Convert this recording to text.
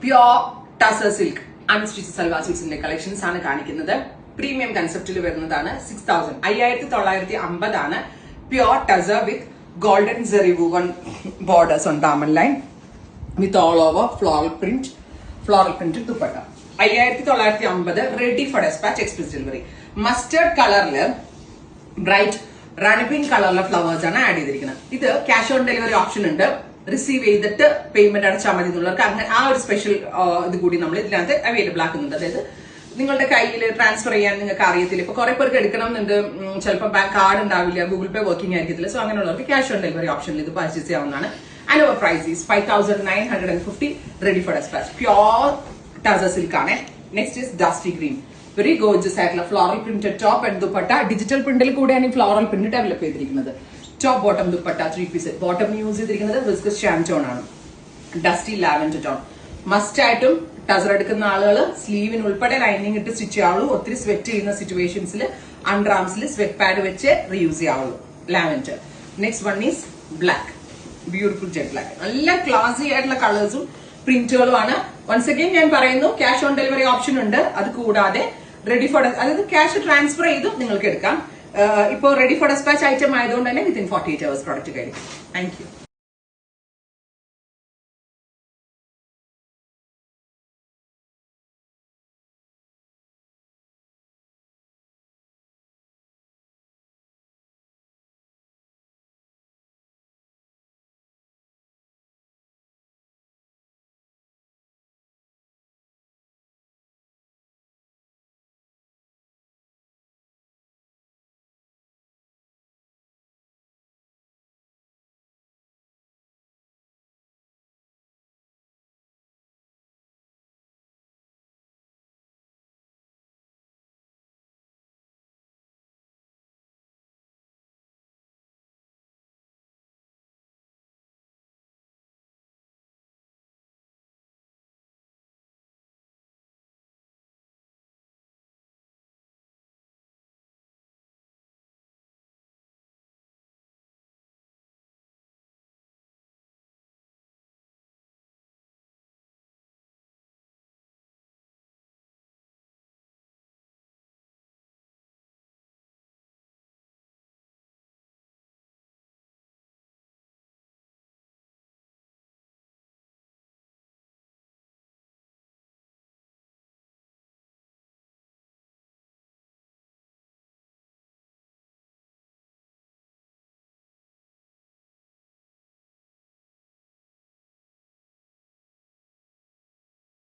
Pure tussar silk unstitched salwar സിൽക്സിന്റെ collections ആണ് കാണിക്കുന്നത്. പ്രീമിയം കൺസെപ്റ്റിൽ വരുന്നതാണ്. 5950 ആണ്. Pure tussar with golden zari woven borders on ഡാമൻ line with all over floral print dupatta. 5950 ready for despatch express delivery. Mustard കളറില് ബ്രൈറ്റ് റാണി പിങ്ക് കളറിലെ ഫ്ലവേഴ്സ് ആണ് ആഡ് ചെയ്തിരിക്കുന്നത്. ഇത് ക്യാഷ് ഓൺ ഡെലിവറി ഓപ്ഷൻ ഉണ്ട്. റിസീവ് ചെയ്തിട്ട് പേയ്മെന്റ് അടച്ചാൽ മതി എന്നുള്ളവർക്ക് അങ്ങനെ ആ ഒരു സ്പെഷ്യൽ ഇത് കൂടി നമ്മൾ ഇതിനകത്ത് അവൈലബിൾ ആക്കുന്നുണ്ട്. അതായത് നിങ്ങളുടെ കയ്യിൽ ട്രാൻസ്ഫർ ചെയ്യാൻ നിങ്ങൾക്ക് അറിയത്തില്ല, ഇപ്പൊ കുറെ പേർക്ക് എടുക്കണം എന്നുണ്ട്, ചിലപ്പോൾ ബാങ്ക് കാർഡ് ഉണ്ടാവില്ല, ഗൂഗിൾ പേ വർക്കിംഗ് ആയിരിക്കത്തില്ല. സോ അങ്ങനെയുള്ളവർക്ക് ക്യാഷ് ഓൺ ഡെലിവറി ഓപ്ഷനിൽ ഇത് പർച്ചേസ് ചെയ്യാവുന്നതാണ്. And our price is 5950 ready for despatch. Pure tussar silk ആണ്. Next is dusty green. Very gorgeous ആയിട്ടുള്ള floral printed top and dupatta. Digital പ്രിന്റിൽ കൂടെയാണ് ഈ ഫ്ലോറൽ പ്രിന്റ് ഡെവലപ്പ് ചെയ്തിരിക്കുന്നത്. Top bottom dupatta 3 piece. Bottom use ചെയ്തിരിക്കുന്നത് വിസ്കസ് ഷാൻറ്റോൺ ആണ്. Dusty lavender tone. Must ആയിട്ടും ടസർ എടുക്കുന്ന ആളുകൾ സ്ലീവിന് ഉൾപ്പെടെ ലൈനിങ് ഇട്ട് സ്റ്റിച്ച് ചെയ്യാവുള്ളൂ. ഒത്തിരി സ്വെറ്റ് ചെയ്യുന്ന സിറ്റുവേഷൻസിൽ അണ്ടർ ആംസിൽ സ്വെറ്റ് പാഡ് വെച്ച് റീയൂസ് ചെയ്യാവുള്ളൂ. Lavender. Next one is black. Beautiful jet black. നല്ല ക്ലാസി ആയിട്ടുള്ള കളേഴ്സും പ്രിന്റുകളുമാണ്. വൺസ് അഗൈൻ ഞാൻ പറയുന്നു, ക്യാഷ് ഓൺ ഡെലിവറി ഓപ്ഷൻ ഉണ്ട്. അത് കൂടാതെ റെഡി ഫോർ അതായത് ക്യാഷ് ട്രാൻസ്ഫർ ചെയ്തും നിങ്ങൾക്ക് എടുക്കാം. ഇപ്പോൾ റെഡി ഫോർ ഡെസ്പാച്ച് ഐറ്റം ആയതുകൊണ്ട് തന്നെ വിത്തിൻ 48 hours പ്രോഡക്റ്റ് കഴിയും. Thank you.